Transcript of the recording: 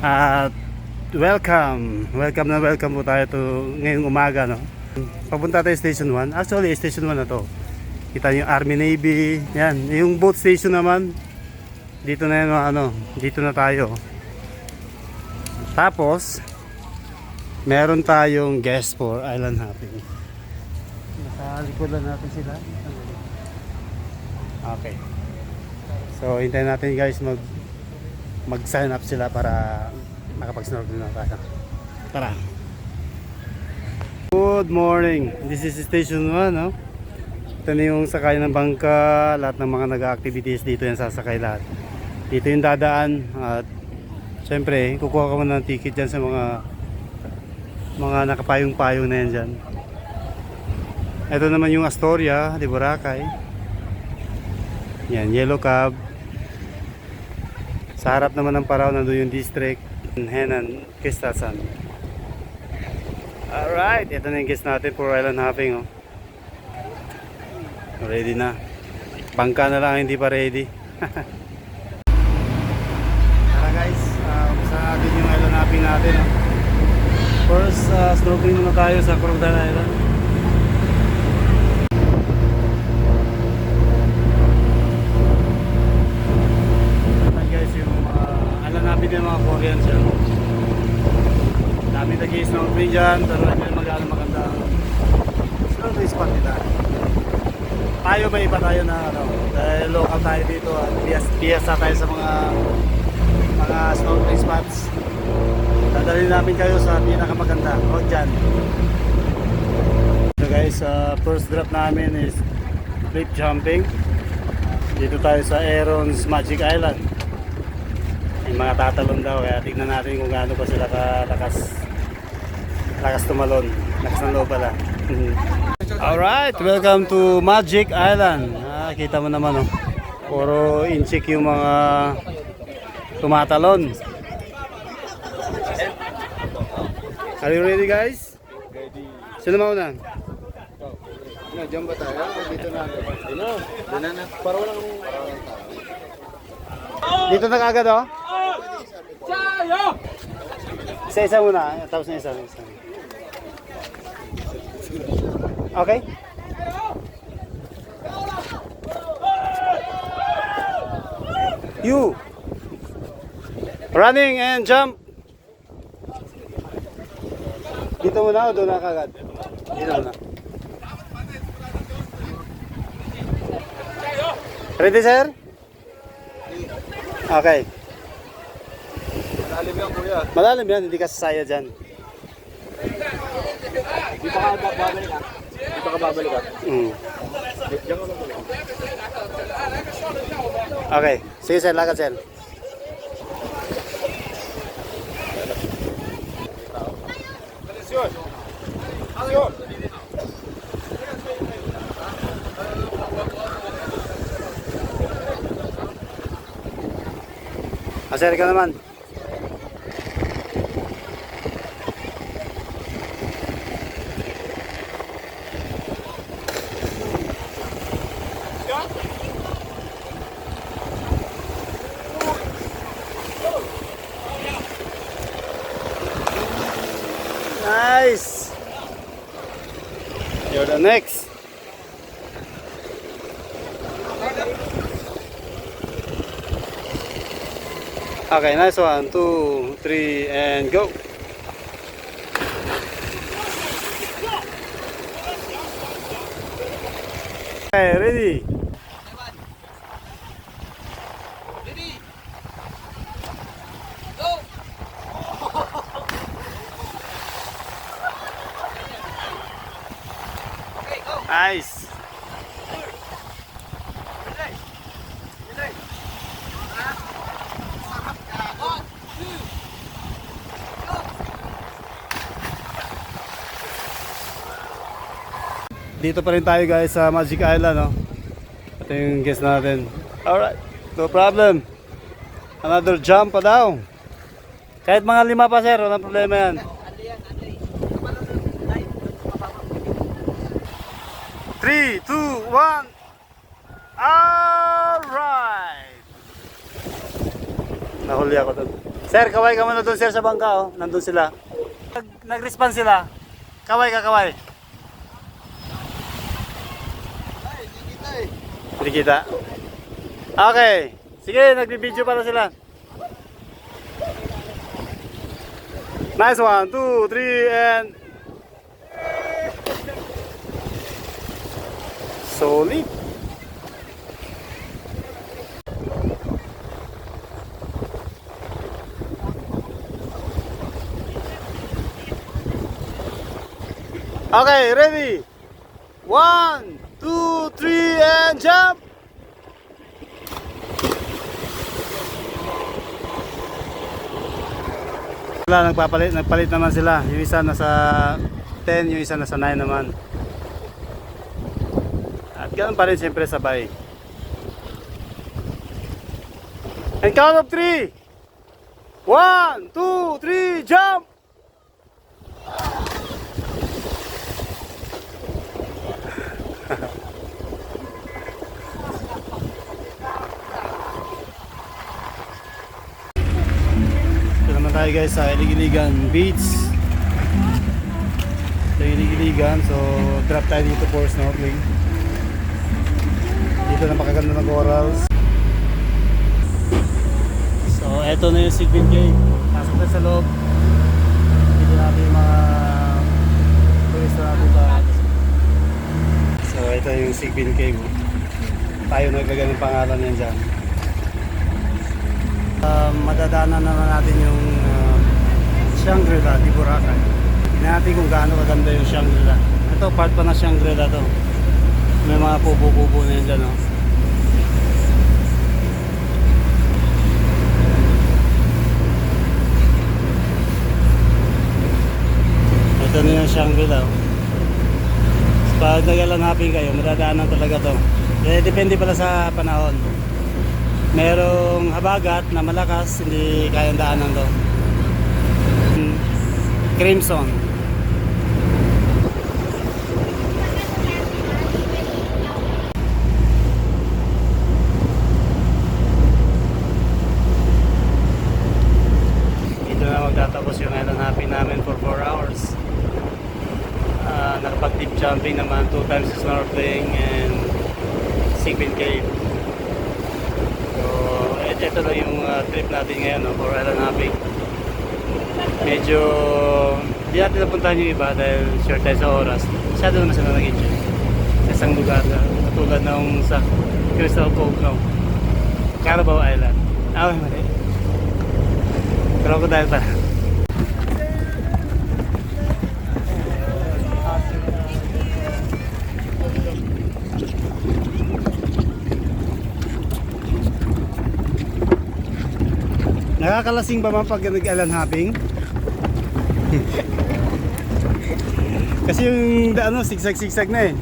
At welcome na welcome po tayo to ngayong umaga, no. Papunta tayo Station 1. Actually, Station 1 na to. Kita niyo Army Navy. Yan, yung boat station naman. Dito na yan, dito na tayo. Tapos meron tayong guest for island hopping. Nasa likodan natin sila. Okay. So, hintayin natin guys mag-sign up sila para makapag-snorkel na tayo. Tara. Good morning. This is Station 1, no? Ito na yung sakay ng bangka. Lahat ng mga nag-activities dito yan sasakay lahat. Dito yung dadaan. At syempre, kukuha ka muna ng ticket dyan sa mga nakapayong-payong na yan dyan. Ito naman yung Astoria de Boracay. Yan, Yellow Cab. Sa harap naman ng Parao, nandun yung District Henan, Kistasan. Alright, ito na yung guest natin for island hopping, oh. Ready na. Bangka na lang hindi pa ready. Tara guys, umpisa natin yung island hopping natin, oh. First, snorkeling muna tayo sa Crocodile Island. Yung mga Koreans yan. Dami nag-i-snorkeling dyan, pero hindi na magkano maganda snorkeling spot nila. Tayo may iba tayo na dahil local tayo dito at piyasa tayo sa mga snorkeling spots. Dadalhin namin kayo sa pinakamaganda o dyan. So guys, first drop namin is cliff jumping. Dito tayo sa Aaron's Magic Island. Yung mga tatalon daw, kaya tignan natin kung gaano pa sila lakas tumalon. Lakas ng loob pala. Alright, welcome to Magic Island. Kita mo naman, oh. Puro inchik yung mga tumatalon. Are you ready guys? Ready. Sino mauna? Diyan ba tayo? Dito na. Dito na. Para walang Dito na kagad, oh. Isa-isa muna, tapos na isa. Okay? You running and jump. Dito muna o doon na kagad? Dito muna. Ready, sir? Okay. malalim yan, kuya. Malalim yan, hindi ka sasaya dyan. Di ba ka babalik ka? Diyan ka lang. Okay. Sige, sir. Lakad, sir. Atención. Atención. Sir, ka naman. Nice. You're the next. Okay, nice one. 2, 3, and go. Okay, ready. Nice. Dito pa rin tayo guys sa Magic Island, no? Ito yung guest natin. Alright, no problem. Another jump pa daw. Kahit mga 5 pa sir, walang problema yan. 3, 2, 1. Alright! Nahuli ako doon. Sir, kaway ka muna doon sir sa bangka oh. Nandun sila. Nag-respond sila. Kaway ka, kaway. Ay, di kita eh. Hindi kita. Okay. Sige, nagbibideo pala sila. Nice one, 2, 3, and... Solid. Okay, ready? 1, 2, 3, and jump! Wala, nagpalit naman sila. Yung isa nasa 10, yung isa nasa 9 naman. At ganoon pa rin siyempre sabay. And count of 3. 1, 2, 3, jump! Ito naman tayo guys sa Iligan Beach. Ito yung Iligan, so drop tayo dito for snorkeling. Dito napakaganda ng corals. So eto na yung Sigbin Cave. Pasok na sa loob. Dito natin yung mga turista natin ba. So ito yung Sigbin Cave. Tayo naglagay ng pangalan yan dyan. Madadaanan naman natin yung Shangri-La di Boracay. Tingnan natin kung gaano kaganda yung Shangri-La. Ito part pa ng Shangri-La to. May mga pupo-pupo na yan dyan oh. Ito na yung Shangri-La oh. So, pag nagalanapin kayo madadaanan talaga to. Depende pala sa panahon. Merong habagat na malakas, hindi kayang daanan to. Crimson. Dito na magtatapos yung island hopping namin for 4 hours. Nakapag deep jumping naman, 2 times snorkeling and Sigbin Cave. Ito lang yung trip natin ngayon no, for island hopping. Medyo hindi natin napuntahan yung iba dahil short tayo sa oras. Masyado naman sila nag-enjoy sa isang lugar na katulad ng sa Crystal Cove no? Carabao Island. Ah, mali. Crocodile pala. Nakakalasing ba man pag nag-island hopping? Kasi yung ano, sigsag-sigsag na eh.